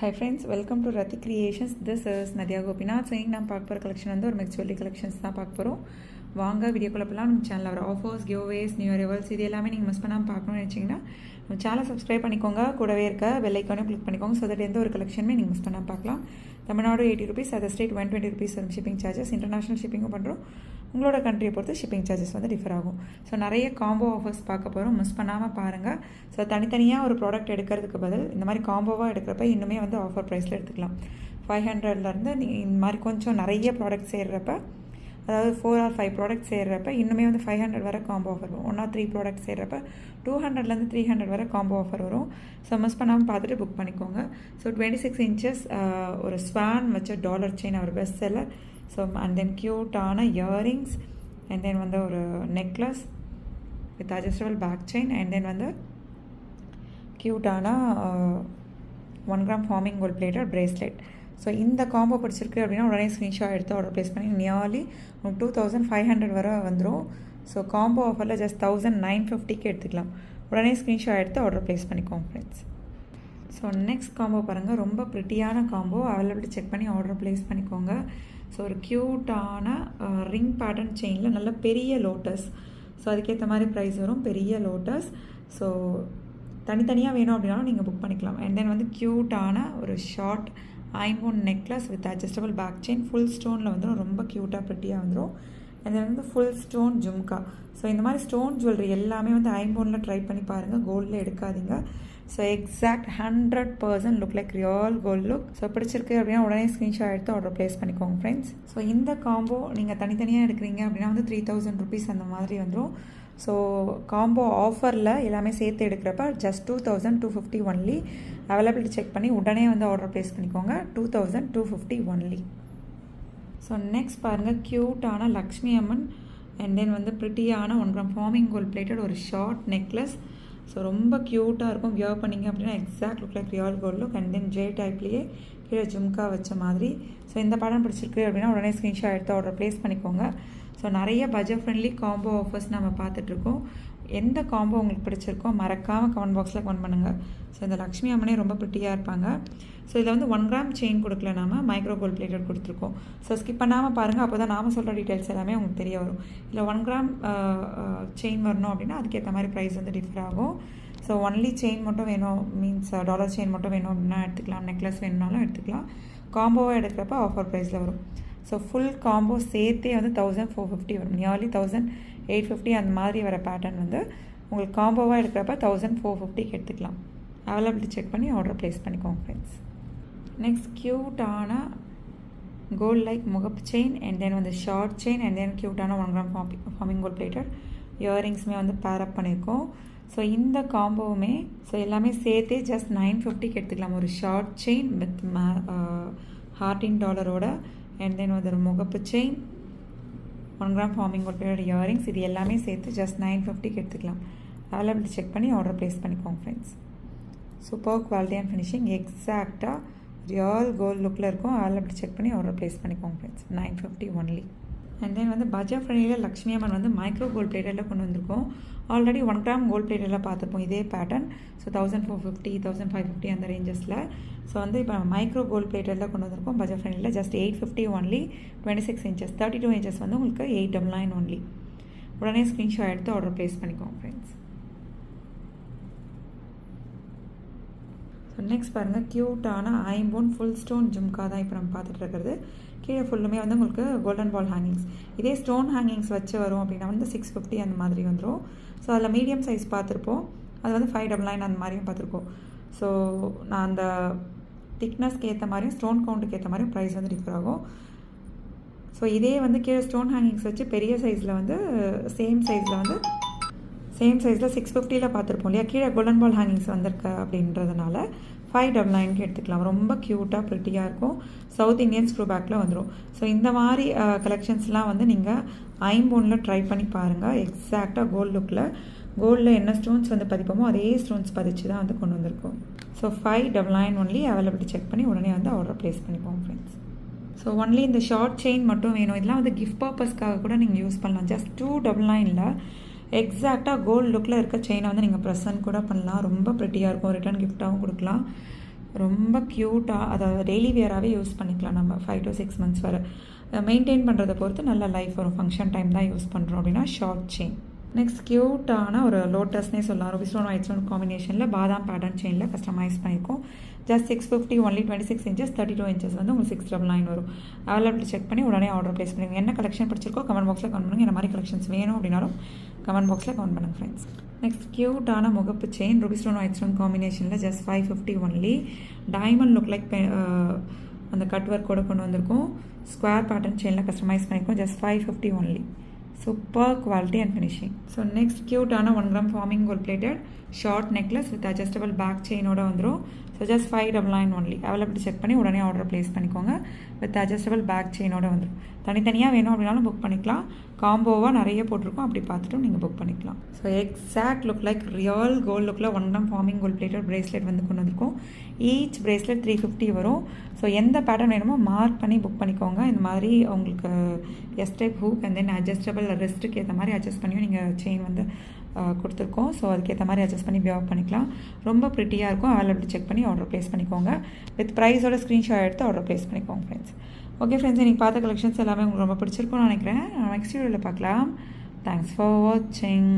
Hi friends, welcome to Rati Creations. This is Nadia Gopinath. So நான் பார்க்க போகிற collection வந்து ஒரு மிக்ஸ் ஜுவல்லரி கலெக்ஷன்ஸ் தான் பார்க்க போகிறோம். வாங்க வீடியோக்குள்ளே போகலாம். நம்ம சேனலில் வர offers, giveaways, new year rivals இது எல்லாமே நீங்கள் மிஸ் பண்ணாமல் பார்க்கணும்னு நினச்சிங்கன்னா நம்ம சேனலை சப்ஸ்கிரைப் பண்ணிக்கோங்க. கூடவே இருக்க பெல் ஐக்கானையும் கிளிக் பண்ணிக்கோங்க. ஸோ தட் எந்த ஒரு கலெக்ஷனுமே நீங்கள் மிஸ் பண்ணாமல் பார்க்கலாம். Tamil Nadu 80 rupees, other state 120 rupees வரும் ஷிப்பிங் சார்ஜஸ். இன்டர்நேஷனல் ஷிப்பிங்கும் பண்ணுறோம். உங்களோட கண்ட்ரியை பொறுத்து ஷிப்பிங் சார்ஜஸ் வந்து டிஃபர் ஆகும். ஸோ நிறைய காம்போ ஆஃபர்ஸ் பார்க்க போகிறோம், மிஸ் பண்ணாமல் பாருங்கள். ஸோ தனித்தனியாக ஒரு ப்ராடக்ட் எடுக்கிறதுக்கு பதில் இந்த மாதிரி காம்போவாக எடுக்கிறப்ப இன்னுமே வந்து ஆஃபர் ப்ரைஸில் எடுத்துக்கலாம். 500லேருந்து நீங்கள் இந்த மாதிரி கொஞ்சம் நிறைய ப்ராடக்ட் சேர்றப்ப, அதாவது 4 or 5 ப்ராடக்ட் சேர்றப்ப இன்னுமே வந்து 500 வரை காம்போ ஆஃபர் வரும். 1 or 3 ப்ராடக்ட் சேர்றப்ப 200லேருந்து 300 வரை காம்போ ஆஃபர் வரும். ஸோ மிஸ் பண்ணாமல் பார்த்துட்டு புக் பண்ணிக்கோங்க. ஸோ 26 inches ஒரு ஸ்வான் வச்ச dollar chain our best seller. So and then க்யூட்டான இயரிங்ஸ், அண்ட் தென் வந்து ஒரு necklace with adjustable back chain, and then வந்து க்யூட்டான 1 gram forming gold plated bracelet. So இந்த காம்போ பிடிச்சிருக்கு அப்படின்னா உடனே ஸ்க்ரீன்ஷாட் எடுத்து ஆர்டர் ப்ளேஸ் பண்ணி நியர்லி 2500 வரை வந்துடும். ஸோ காம்போ ஆஃபரில் ஜஸ்ட் 1950க்கு எடுத்துக்கலாம். உடனே ஸ்க்ரீன்ஷாட் எடுத்து ஆர்டர் ப்ளேஸ் பண்ணிக்கோங்க ஃப்ரெண்ட்ஸ். ஸோ நெக்ஸ்ட் காம்போ பாருங்கள், ரொம்ப ப்ரிட்டியான காம்போ. அவைலபிலிட்டி செக் பண்ணி ஆர்டர் ப்ளேஸ் பண்ணிக்கோங்க. ஸோ ஒரு க்யூட்டான ரிங் பேட்டர்ன் செயினில் நல்ல பெரிய லோட்டஸ். ஸோ அதுக்கேற்ற மாதிரி ப்ரைஸ் வரும், பெரிய லோட்டஸ். ஸோ தனித்தனியாக வேணும் அப்படின்னாலும் நீங்கள் புக் பண்ணிக்கலாம். அண்ட் தென் வந்து க்யூட்டான ஒரு ஷார்ட் ஐம்போன் necklace with adjustable back chain, full ஸ்டோனில் வந்துடும், ரொம்ப க்யூட்டாக ப்ரிட்டியாக வந்துடும். அண்ட் தென் வந்து ஃபுல் ஸ்டோன் ஜும்கா. ஸோ இந்த மாதிரி ஸ்டோன் ஜுவல்லரி எல்லாமே வந்து ஐம்போனில் ட்ரை பண்ணி பாருங்கள், கோல்டில் எடுக்காதீங்க. So exact 100% look like real gold look. So பிடிச்சிருக்கு அப்படின்னா உடனே ஸ்க்ரீன்ஷாட் எடுத்து ஆர்டர் ப்ளேஸ் பண்ணிக்கோங்க ஃப்ரெண்ட்ஸ். ஸோ இந்த காம்போ நீங்கள் தனித்தனியாக எடுக்கிறீங்க அப்படின்னா வந்து 3000 rupees அந்த மாதிரி வந்துடும். ஸோ காம்போ ஆஃபரில் எல்லாமே சேர்த்து எடுக்கிறப்ப ஜஸ்ட் 2250 ஒன்லி. அவைலபிலிட்டி செக் பண்ணி உடனே வந்து ஆர்டர் ப்ளேஸ் பண்ணிக்கோங்க. 2250 ஒன்லி. ஸோ நெக்ஸ்ட் பாருங்கள், க்யூட்டான லக்ஷ்மி அம்மன், அண்ட் தென் வந்து ப்ரிட்டியான 1 gram ஃபார்மிங் கோல்ட் பிளேட்டட் ஒரு ஷார்ட் நெக்லஸ். ஸோ ரொம்ப க்யூட்டாக இருக்கும். வியர் பண்ணிங்க அப்படின்னா exact look like real gold look. And then J டைப்லேயே கீழே ஜும்கா வச்ச மாதிரி. ஸோ இந்த படம் பிடிச்சிருக்கு அப்படின்னா உடனே ஸ்க்ரீன்ஷாட் எடுத்து ஆர்டர் ப்ளேஸ் பண்ணிக்கோங்க. ஸோ நிறைய பட்ஜெட் ஃப்ரெண்ட்லி காம்போ ஆஃபர்ஸ் நம்ம பார்த்துட்ருக்கோம். எந்த காம்போ உங்களுக்கு பிடிச்சிருக்கோ மறக்காமல் கமெண்ட் பாக்ஸில் கமெண்ட் பண்ணுங்கள். ஸோ இந்த லக்ஷ்மி அம்மனே ரொம்ப ப்ரிட்டியாக இருப்பாங்க. ஸோ இதில் வந்து 1 gram செயின் கொடுக்கல, நாம மைக்ரோ கோல்ட் பிளேட்டட் கொடுத்துருக்கோம். ஸோ ஸ்கிப் பண்ணாமல் பாருங்கள், அப்போ தான் நாம் சொல்கிற டீட்டெயில்ஸ் எல்லாமே உங்களுக்கு தெரிய வரும். இல்லை 1 gram செயின் வரணும் அப்படின்னா அதுக்கேற்ற மாதிரி ப்ரைஸ் வந்து டிஃபர் ஆகும். ஸோ ஒன்லி செயின் மட்டும் வேணும், மீன்ஸ் டாலர் செயின் மட்டும் வேணும் அப்படின்னா எடுத்துக்கலாம். நெக்லஸ் வேணும்னாலும் எடுத்துக்கலாம். காம்போவாக எடுக்கிறப்ப ஆஃபர் ப்ரைஸில் வரும். ஸோ ஃபுல் காம்போ சேர்த்தே வந்து 1450 வரும். நியர்லி 1850 அந்த மாதிரி வர பேட்டர்ன் வந்து உங்களுக்கு காம்போவாக எடுக்கிறப்ப 1450க்கு எடுத்துக்கலாம். அவைலபிலிட்டி செக் பண்ணி ஆர்டர் ப்ளேஸ் பண்ணிக்கோங்க ஃப்ரெண்ட்ஸ். நெக்ஸ்ட் க்யூட்டான கோல்ட் லைக் முகப்பு செயின், அண்ட் தென் வந்து ஷார்ட் செயின், அண்ட் தென் க்யூட்டான 1 gram ஃபார்மிங் கோல்ட் பிளேட்டட் இயரிங்ஸுமே வந்து பேரப் பண்ணியிருக்கோம். ஸோ இந்த காம்போவுமே ஸோ எல்லாமே சேர்த்தே ஜஸ்ட் 950க்கு எடுத்துக்கலாம். ஒரு ஷார்ட் செயின் வித் ஹார்டின் டாலரோட, அண்ட் தென் வந்து ஒரு முகப்பு chain, 1 gram forming gold plated earrings, இது எல்லாமே சேர்த்து ஜஸ்ட் 950க்கு எடுத்துக்கலாம். அவைலபிலிட்டி செக் பண்ணி ஆர்டர் ப்ளேஸ் பண்ணிக்கோங்க friends. Super quality and finishing, எக்ஸாக்டாக ரியல் கோல்ட் லுக்கில் இருக்கும். அவைலபிலிட்டி செக் பண்ணி ஆர்டர் ப்ளேஸ் பண்ணிக்கோங்க ஃப்ரெண்ட்ஸ். 950 ஒன்லி. அண்ட் தென் வந்து பட்ஜெட் ஃப்ரெண்ட்லியில் லக்ஷ்மி அம்மன் வந்து மைக்ரோ கோல்ட் பிளேட்டடில் கொண்டு வந்திருக்கோம். ஆல்ரெடி 1 gram கோல்ட் பிளேட்டடில் பார்த்துப்போம் இதே பேட்டர்ன். ஸோ 1450, 1550 அந்த ரேஞ்சஸில். ஸோ வந்து இப்போ மைக்ரோ கோல்ட் பிளேட்டடில் கொண்டு வந்திருக்கோம் பட்ஜெட் ஃப்ரெண்ட்லியில். Just 850 only. 26 inches, 32 inches வந்து உங்களுக்கு 899 ஒன்லி. உடனே ஸ்க்ரீன்ஷாட் எடுத்து ஆர்டர் ப்ளேஸ் பண்ணிக்கோங்க ஃப்ரெண்ட்ஸ். ஸோ நெக்ஸ்ட் பாருங்கள், க்யூட்டான ஐம்போன் ஃபுல் ஸ்டோன் ஜும்கா தான் இப்போ நம்ம பார்த்துட்டு இருக்கிறது. கீழே ஃபுல்லுமே வந்து உங்களுக்கு கோல்டன் பால் ஹேங்கிங்ஸ். இதே ஸ்டோன் ஹேங்கிங்ஸ் வச்சு வரும் அப்படின்னா வந்து 650 அந்த மாதிரி வந்துடும். ஸோ அதில் மீடியம் சைஸ் பார்த்துருப்போம், அது வந்து 599 அந்த மாதிரியும் பார்த்துருக்கோம். ஸோ நான் அந்த திக்னஸ்க்கு ஏற்ற மாதிரியும் ஸ்டோன் கவுண்ட்டுக்கு ஏற்ற மாதிரியும் ப்ரைஸ் வந்து டிஃபர் ஆகும். ஸோ இதே வந்து கீழே ஸ்டோன் ஹேங்கிங்ஸ் வச்சு பெரிய சைஸில் வந்து சேம் சைஸில் 650ல் பார்த்துருப்போம் இல்லையா. கீழே கோல்டன் பால் ஹேங்கிங்ஸ் வந்திருக்கு அப்படின்றதுனால 599க்கு எடுத்துக்கலாம். ரொம்ப க்யூட்டாக ப்ரிட்டியாக இருக்கும். சவுத் இந்தியன் ஸ்க்ரூ பேக்கில் வந்துடும். ஸோ இந்த மாதிரி கலெக்ஷன்ஸ்லாம் வந்து நீங்கள் ஐம்போனில் ட்ரை பண்ணி பாருங்கள். எக்ஸாக்டாக கோல்ட் லுக்கில், கோல்டில் என்ன ஸ்டோன்ஸ் வந்து பதிப்போமோ அதே ஸ்டோன்ஸ் பதிச்சு தான் வந்து கொண்டு வந்திருக்கோம். So 599 only. அவைலபிலிட்டி செக் பண்ணி உடனே வந்து ஆர்டர் ப்ளேஸ் பண்ணிப்போம் ஃப்ரெண்ட்ஸ். ஸோ ஒன்லி இந்த ஷார்ட் செயின் மட்டும் வேணும். இதெல்லாம் வந்து கிஃப்ட் பர்பஸ்க்காக கூட நீங்கள் யூஸ் பண்ணலாம். ஜஸ்ட் 299ல் எக்ஸாக்டாக கோல்டு லுக்கில் இருக்க செயினை வந்து நீங்கள் ப்ரெசன்ட் கூட பண்ணலாம். ரொம்ப ப்ரிட்டியாக இருக்கும். ரிட்டர்ன் கிஃப்டாகவும் கொடுக்கலாம். ரொம்ப க்யூட்டாக, அதாவது டெய்லி வியராகவே யூஸ் பண்ணிக்கலாம் நம்ம 5 to 6 months வரை. மெயின்டைன் பண்ணுறதை பொறுத்து நல்ல லைஃப் வரும். ஃபங்க்ஷன் டைம் தான் யூஸ் பண்ணுறோம் அப்படின்னா ஷார்ட் செயின். நெக்ஸ்ட் க்யூட்டான ஒரு லோட்டஸ்னே சொல்லலாம். ரூபி ஸ்டோன் ஒயிட் ஸ்டோன் காம்பினேஷனில் பாதாம் பேட்டர்ன் செயினில் கஸ்டமைஸ் பண்ணியிருக்கோம். ஜஸ்ட் 650 ஒன்லி 26 inches 32 inches வந்து உங்களுக்கு 699 வரும். அவைலபிள் செக் பண்ணி உடனே ஆர்டர் ப்ளேஸ் பண்ணுங்க. என்ன கலெக்ஷன் பிடிச்சிருக்கோ கமெண்ட் பாக்ஸில் கமெண்ட் பண்ணுங்கள். இந்த மாதிரி கலெக்ஷன்ஸ் வேணும் அப்படின்னாலும் கமெண்ட் பாக்ஸில் கமெண்ட் பண்ணுங்கள் ஃப்ரெண்ட்ஸ். நெக்ஸ்ட் க்யூட்டான முகப்பு chain ruby stone white stone காம்பினேஷனில் just 550 only. Diamond look like அந்த கட் ஒர்க்கோட கொண்டு வந்திருக்கோம். ஸ்கொயர் பேட்டர்ன் செயினில் கஸ்டமைஸ் பண்ணியிருக்கோம். Just 550 only. Super quality and finishing. So next க்யூட்டான 1 gram forming gold plated short necklace with adjustable back செயினோட வந்துடும். So just 599 only. Available check பண்ணி உடனே ஆர்டர் ப்ளேஸ் பண்ணிக்கோங்க. வித் அட்ஜஸ்டபிள் பேக் செயினோட வந்துடும். தனித்தனியாக வேணும் அப்படின்னாலும் புக் பண்ணிக்கலாம். காம்போவாக நிறைய போட்டிருக்கோம், அப்படி பார்த்துட்டும் நீங்கள் புக் பண்ணிக்கலாம். So exact look like real gold லுக்கில் 1 gram forming gold plated bracelet வந்து கொண்டு வந்திருக்கோம். ஈச் பிரேஸ்லெட் 350 வரும். ஸோ எந்த பேட்டர்ன் வேணுமோ மார்க் பண்ணி புக் பண்ணிக்கோங்க. இந்த மாதிரி உங்களுக்கு S type hook and then adjustable ரிஸ்ட்டுக்கு ஏற்ற மாதிரி அட்ஜஸ்ட் பண்ணியும் நீங்கள் செயின் வந்து கொடுத்துருக்கோம். ஸோ அதுக்கேற்ற மாதிரி அட்ஜஸ்ட் பண்ணி வியர் பண்ணிக்கலாம். ரொம்ப ப்ரிட்டியாக இருக்கும். அவைலபிள் செக் பண்ணி ஆர்டர் ப்ளேஸ் பண்ணிக்கோங்க. வித் ப்ரைஸோட ஸ்க்ரீன்ஷாட் எடுத்து ஆர்டர் ப்ளேஸ் பண்ணிக்கோங்க ஃப்ரெண்ட்ஸ். ஓகே ஃப்ரெண்ட்ஸ், இன்றைக்கி பார்த்த கலெக்ஷன்ஸ் எல்லாமே உங்களுக்கு ரொம்ப பிடிச்சிருக்கும்னு நினைக்கிறேன். நெக்ஸ்ட் வீடியோவில் பார்க்கலாம். தேங்க்ஸ் ஃபார் வாட்சிங்.